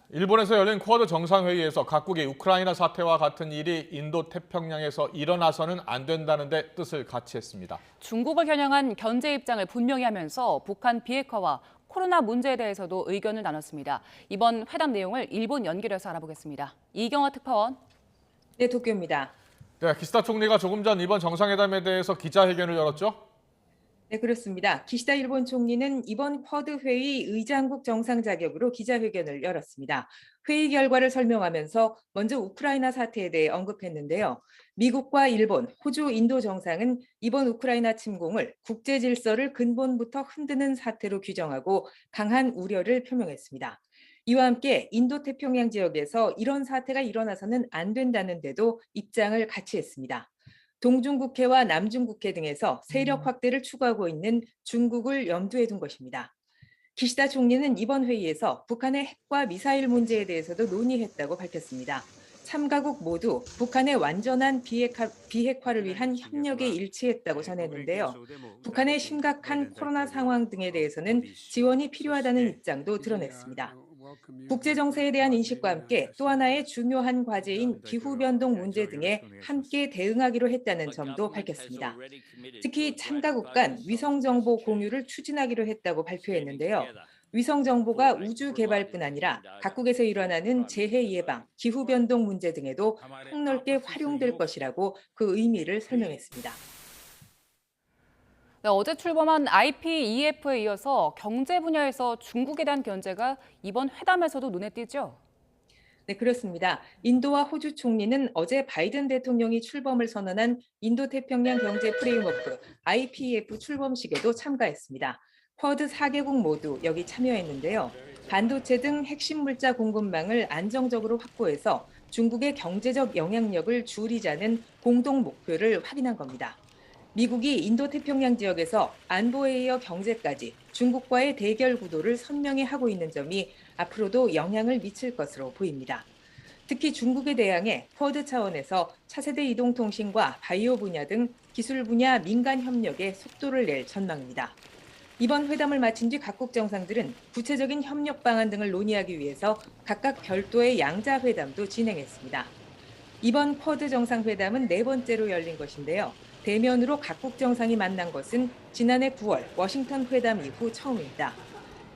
일본에서 열린 쿼드 정상회의에서 각국이 우크라이나 사태와 같은 일이 인도 태평양에서 일어나서는 안 된다는 데 뜻을 같이 했습니다. 중국을 겨냥한 견제 입장을 분명히 하면서 북한 비핵화와 코로나 문제에 대해서도 의견을 나눴습니다. 이번 회담 내용을 일본 연결해서 알아보겠습니다. 이경화 특파원. 네, 도쿄입니다. 네, 기시다 총리가 조금 전 이번 정상회담에 대해서 기자회견을 열었죠? 네, 그렇습니다. 기시다 일본 총리는 이번 쿼드 회의 의장국 정상 자격으로 기자회견을 열었습니다. 회의 결과를 설명하면서 먼저 우크라이나 사태에 대해 언급했는데요. 미국과 일본, 호주, 인도 정상은 이번 우크라이나 침공을 국제 질서를 근본부터 흔드는 사태로 규정하고 강한 우려를 표명했습니다. 이와 함께 인도 태평양 지역에서 이런 사태가 일어나서는 안 된다는 데도 입장을 같이 했습니다. 동중국해와 남중국해 등에서 세력 확대를 추구하고 있는 중국을 염두에 둔 것입니다. 기시다 총리는 이번 회의에서 북한의 핵과 미사일 문제에 대해서도 논의했다고 밝혔습니다. 참가국 모두 북한의 완전한 비핵화를 위한 협력에 일치했다고 전했는데요. 북한의 심각한 코로나 상황 등에 대해서는 지원이 필요하다는 입장도 드러냈습니다. 국제 정세에 대한 인식과 함께 또 하나의 중요한 과제인 기후변동 문제 등에 함께 대응하기로 했다는 점도 밝혔습니다. 특히 참가국 간 위성정보 공유를 추진하기로 했다고 발표했는데요. 위성정보가 우주 개발뿐 아니라 각국에서 일어나는 재해 예방, 기후변동 문제 등에도 폭넓게 활용될 것이라고 그 의미를 설명했습니다. 네, 어제 출범한 IPEF에 이어서 경제 분야에서 중국에 대한 견제가 이번 회담에서도 눈에 띄죠. 네, 그렇습니다. 인도와 호주 총리는 어제 바이든 대통령이 출범을 선언한 인도태평양 경제 프레임워크 IPEF 출범식에도 참가했습니다. 쿼드 4개국 모두 여기 참여했는데요. 반도체 등 핵심 물자 공급망을 안정적으로 확보해서 중국의 경제적 영향력을 줄이자는 공동 목표를 확인한 겁니다. 미국이 인도태평양 지역에서 안보에 이어 경제까지 중국과의 대결 구도를 선명히 하고 있는 점이 앞으로도 영향을 미칠 것으로 보입니다. 특히 중국에 대항해 쿼드 차원에서 차세대 이동통신과 바이오 분야 등 기술 분야 민간 협력에 속도를 낼 전망입니다. 이번 회담을 마친 뒤 각국 정상들은 구체적인 협력 방안 등을 논의하기 위해서 각각 별도의 양자 회담도 진행했습니다. 이번 쿼드 정상회담은 네 번째로 열린 것인데요. 대면으로 각국 정상이 만난 것은 지난해 9월 워싱턴 회담 이후 처음입니다.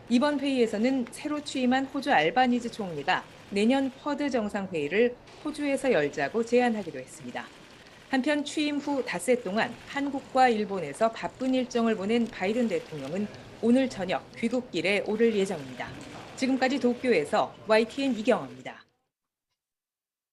이번 회의에서는 새로 취임한 호주 알바니즈 총리가 내년 쿼드 정상회의를 호주에서 열자고 제안하기도 했습니다. 한편 취임 후 닷새 동안 한국과 일본에서 바쁜 일정을 보낸 바이든 대통령은 오늘 저녁 귀국길에 오를 예정입니다. 지금까지 도쿄에서 YTN 이경화입니다.